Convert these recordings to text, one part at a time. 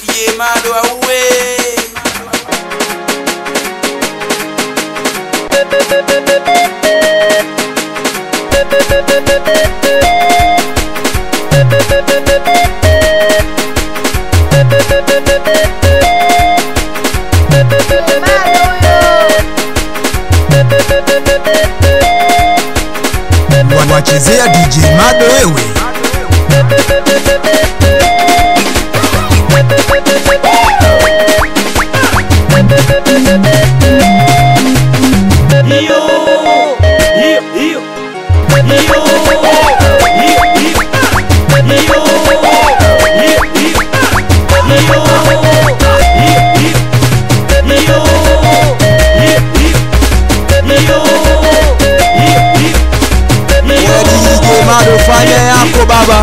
DJ Mado auwe. Wachezea DJ Mado wewe. Mado fanya yako baba.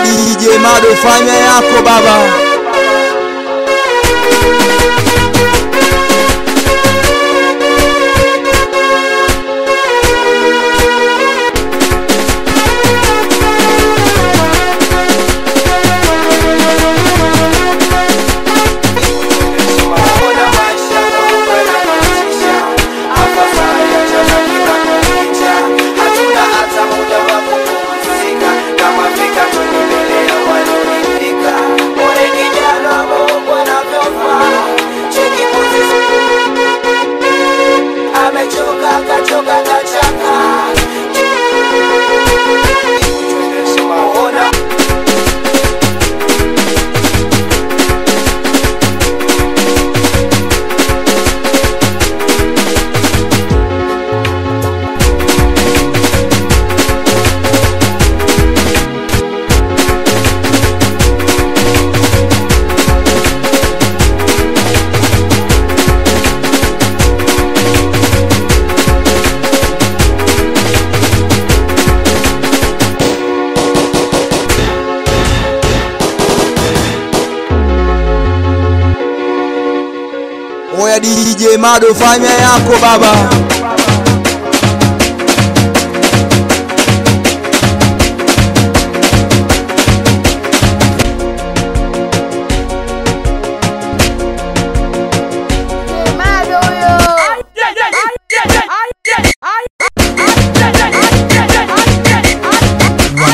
DJ Mado fanya yako baba. Kama fika tu mbele ya walionifika. Oya DJ Mado fanya yako baba.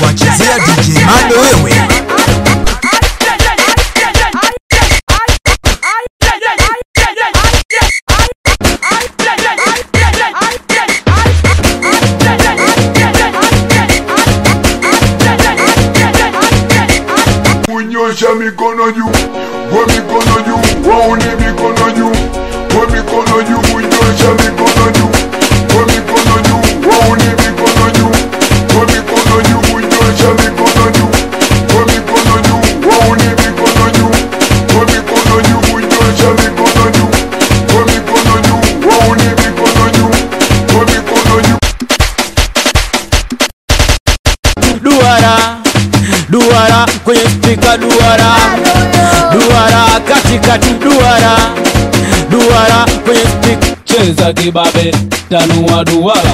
Wachezea DJ Mado wewe. Unyosha mikono juu, kwa mikono juu, wauni mikono juu, kwa mikono juu, unyosha mikono juu, kwa mikono juu, wauni mikono juu, kwa mikono juu, unyosha mikono juu, kwa mikono juu, wauni mikono juu, kwa mikono juu, unyosha mikono juu, kwa mikono juu, wauni mikono juu, kwa mikono juu. Duara kwenye speaker duara katikati duara kwenye speaker. Cheza kibabe tanua duara,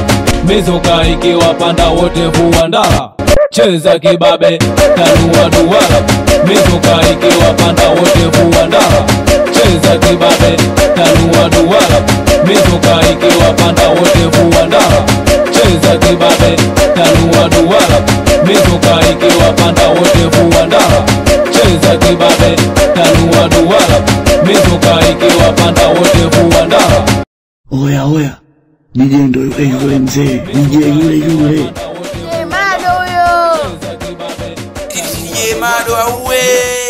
mizuka ikiwa panda wote huandara. Cheza kibabe tanua duara, mizuka ikiwa panda wote huandara. Cheza kibabe tanua duara, mizuka ikiwa panda wote huandara. Cheza kibabe tanua duara, mizuka ikiwa panda wote huandara. Cheza kibabe tanua duara, mizuka ikiwa panda wote huandara. Oya, DJ ndo yule mzee, DJ yule. DJ Mado auwe.